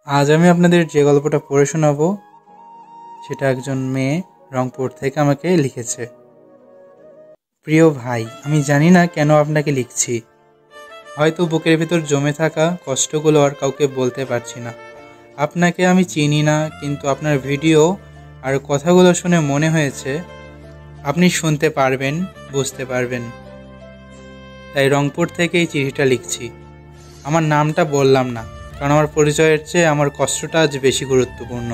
আজ আমি আপনাদের যে গল্পটা পড়ে শোনাবো সেটা একজন মেয়ে রংপুর থেকে আমাকে লিখেছে। প্রিয় ভাই, আমি জানি না কেন আপনাকে লিখছি। হয়তো বুকের ভিতর জমে থাকা কষ্টগুলো আর কাউকে বলতে পারছি না। আপনাকে আমি চিনি না, কিন্তু আপনার ভিডিও আর কথাগুলো শুনে মনে হয়েছে আপনি শুনতে পারবেন, বুঝতে পারবেন। তাই রংপুর থেকে এই চিঠিটা লিখছি। আমার নামটা বললাম না, কারণ আমার পরিচয়ের চেয়ে আমার কষ্টটা আজ বেশি গুরুত্বপূর্ণ।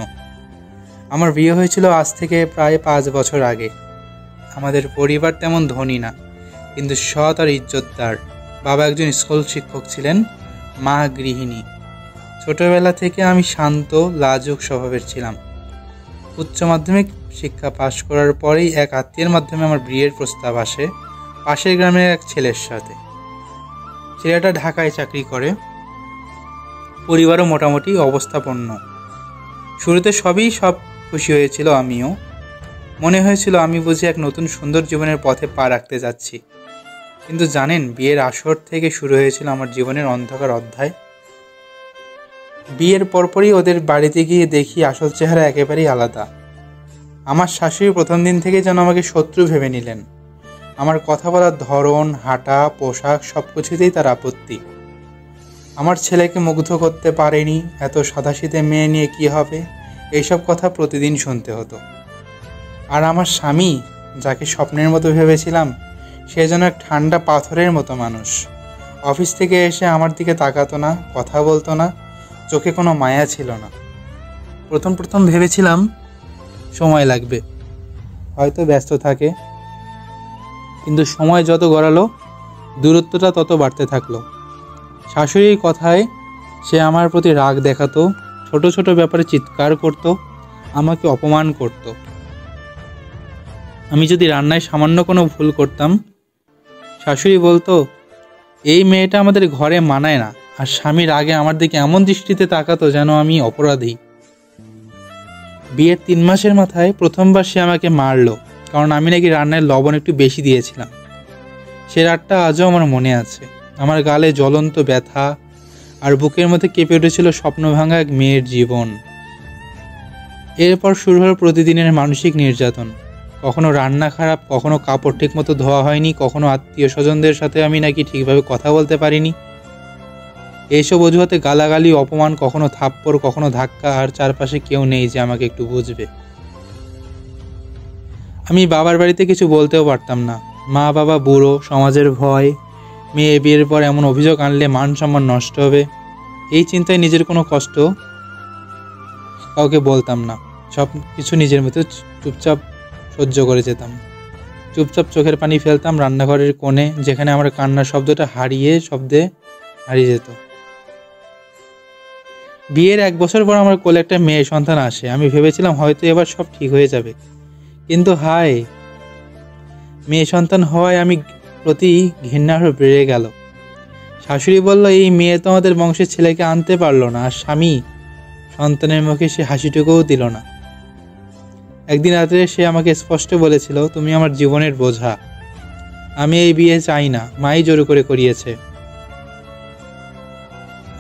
আমার বিয়ে হয়েছিল আজ থেকে প্রায় 5 বছর আগে। আমাদের পরিবার তেমন ধনী না, কিন্তু সৎ আর ইজ্জতদার। বাবা একজন স্কুল শিক্ষক ছিলেন, মা গৃহিণী। ছোটবেলা থেকে আমি শান্ত, লাজুক স্বভাবের ছিলাম। উচ্চ মাধ্যমিক শিক্ষা পাশ করার পরেই এক আত্মীয়ের মাধ্যমে আমার বিয়ের প্রস্তাব আসে পাশের গ্রামের এক ছেলের সাথে। ছেলেটা ঢাকায় চাকরি করে, পরিবারও মোটামুটি অবস্থাপন্ন। শুরুতে সব খুশি হয়েছিল, আমিও। মনে হয়েছিল আমি বুঝি এক নতুন সুন্দর জীবনের পথে পা রাখতে যাচ্ছি। কিন্তু জানেন, বিয়ের আসর থেকে শুরু হয়েছিল আমার জীবনের অন্ধকার অধ্যায়। বিয়ের পরপরই ওদের বাড়িতে গিয়ে দেখি আসল চেহারা একেবারেই আলাদা। আমার শাশুড়ি প্রথম দিন থেকেই যেন আমাকে শত্রু ভেবে নিলেন। আমার কথা বলার ধরন, হাঁটা, পোশাক সবকিছুতেই তার আপত্তি। আমার ছেলেকে মুগ্ধ করতে পারেনি, এত সাদাসিধে মেয়ে নিয়ে কি হবে, এইসব কথা প্রতিদিন শুনতে হতো। আর আমার স্বামী, যাকে স্বপ্নের মতো ভেবেছিলাম, সে যেন এক ঠান্ডা পাথরের মতো মানুষ। অফিস থেকে এসে আমার দিকে তাকাতো না, কথা বলতো না, চোখে কোনো মায়া ছিল না। প্রথম ভেবেছিলাম সময় লাগবে, হয়তো ব্যস্ত থাকে। কিন্তু সময় যত গড়ালো, দূরত্বটা তত বাড়তে থাকলো। শাশুড়ির কথায় সে আমার প্রতি রাগ দেখাতো, ছোট ছোট ব্যাপারে চিৎকার করত, আমাকে অপমান করত। আমি যদি রান্নায় সামান্য কোনো ভুল করতাম, শাশুড়ি বলতো, এই মেয়েটা আমাদের ঘরে মানায় না। আর স্বামীর আগে আমার দিকে এমন দৃষ্টিতে তাকাতো যেন আমি অপরাধী। বিয়ের 3 মাসের মাথায় প্রথমবার সে আমাকে মারলো, কারণ আমি নাকি রান্নায় লবণ একটু বেশি দিয়েছিলাম। সে রাতটা আজও আমার মনে আছে। আমার গালে জ্বলন্ত ব্যথা, আর বুকের মধ্যে কেঁপে উঠেছিল স্বপ্নভাঙা এক মেয়ের জীবন। এরপর শুরু হলো প্রতিদিনের মানসিক নির্যাতন। কখনো রান্না খারাপ, কখনো কাপড় ঠিক মতো ধোয়া হয়নি, কখনো আত্মীয় স্বজনদের সাথে আমি নাকি ঠিকভাবে কথা বলতে পারিনি। এইসব অজুহাতে গালাগালি, অপমান, কখনো থাপ্পড়, কখনো ধাক্কা, আর চারপাশে কেউ নেই যে আমাকে একটু বুঝবে। আমি বাবার বাড়িতে কিছু বলতেও পারতাম না। মা বাবা বুড়ো, সমাজের ভয়, মেয়ে বিয়ের পর এমন অভিযোগ আনলে মান সম্মান নষ্ট হবে, এই চিন্তায় নিজের কোনো কষ্ট কাউকে বলতাম না। সব কিছু নিজের মতো চুপচাপ সহ্য করে যেতাম। চুপচাপ চোখের পানি ফেলতাম রান্নাঘরের কোণে, যেখানে আমার কান্নার শব্দটা হারিয়ে যেত। বিয়ের 1 বছর পর আমার কোলে একটা মেয়ে সন্তান আসে। আমি ভেবেছিলাম হয়তো এবার সব ঠিক হয়ে যাবে, কিন্তু হায়, মেয়ে সন্তান হওয়ায় আমি প্রতি ঘৃণা বেড়ে গেল। শাশুড়ি বলল, এই মেয়ে তো আমাদের বংশের ছেলেকে আনতে পারলো না। আর স্বামী, সন্তানের মুখে সে হাসিটুকুও দিল না। একদিন রাত্রে সে আমাকে স্পষ্ট বলেছিল, তুমি আমার জীবনের বোঝা, আমি এই বিয়ে চাই না, মাই জোর করে করিয়েছে।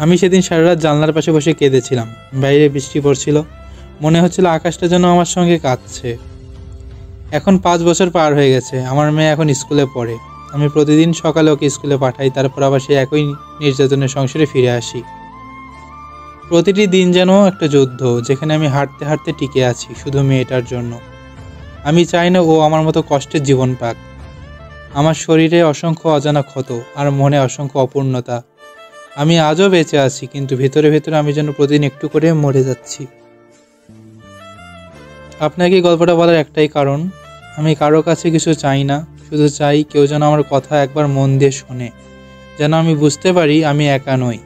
আমি সেদিন সারা রাত জানলার পাশে বসে কেঁদেছিলাম। বাইরে বৃষ্টি পড়ছিল, মনে হচ্ছিল আকাশটা যেন আমার সঙ্গে কাঁদছে। এখন 5 বছর পার হয়ে গেছে। আমার মেয়ে এখন স্কুলে পড়ে। আমি প্রতিদিন সকালে ওকে স্কুলে পাঠাই, তারপর আবার সেই একই নির্যাতনের সংসারে ফিরে আসি। প্রতিটি দিন যেন একটা যুদ্ধ, যেখানে আমি হাঁটতে হাঁটতে টিকে আছি শুধু মেয়েটার জন্য। আমি চাই না ও আমার মতো কষ্টের জীবন পাক। আমার শরীরে অসংখ্য অজানা ক্ষত, আর মনে অসংখ্য অপূর্ণতা। আমি আজও বেঁচে আছি, কিন্তু ভেতরে ভেতরে আমি যেন প্রতিদিন একটু করে মরে যাচ্ছি। আপনাকে গল্পটা বলার একটাই কারণ, আমি কারো কাছে কিছু চাই না, শুধু চাই কেউ যেন আমার কথা একবার মন দিয়ে শোনে, যেন আমি বুঝতে পারি আমি একা নই।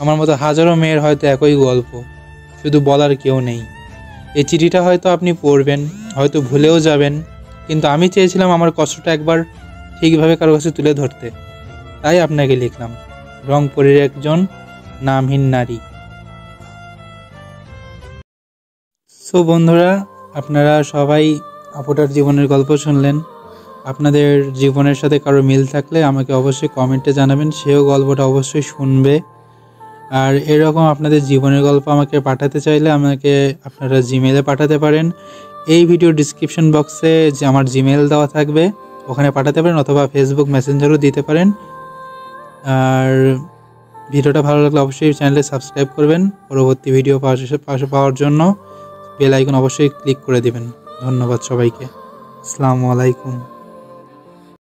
আমার মতো হাজারো মেয়ের হয়তো একই গল্প, শুধু বলার কেউ নেই। এই চিঠিটা হয়তো আপনি পড়বেন, হয়তো ভুলেও যাবেন, কিন্তু আমি চেয়েছিলাম আমার কষ্টটা একবার ঠিকভাবে কারো কাছে তুলে ধরতে। তাই আপনাকে লিখলাম, রংপুরের একজন নামহীন নারী। সো বন্ধুরা, আপনারা সবাই আপুটার জীবনের গল্প শুনলেন। আপনাদের জীবনের সাথে কারো মিল থাকলে আমাকে অবশ্যই কমেন্টে জানাবেন, সেও গল্পটা অবশ্যই শুনবে। আর এরকম আপনাদের জীবনের গল্প আমাকে পাঠাতে চাইলে আমাকে আপনারা জিমেলে পাঠাতে পারেন। এই ভিডিও ডিসক্রিপশন বক্সে যে আমার জিমেল দেওয়া থাকবে, ওখানে পাঠাতে পারেন, অথবা ফেসবুক মেসেঞ্জারও দিতে পারেন। আর ভিডিওটা ভালো লাগলে অবশ্যই চ্যানেলে সাবস্ক্রাইব করবেন। পরবর্তী ভিডিও পাশে পাওয়ার জন্য বেল আইকন অবশ্যই ক্লিক করে দিবেন। ধন্যবাদ সবাইকে। আসসালামু আলাইকুম।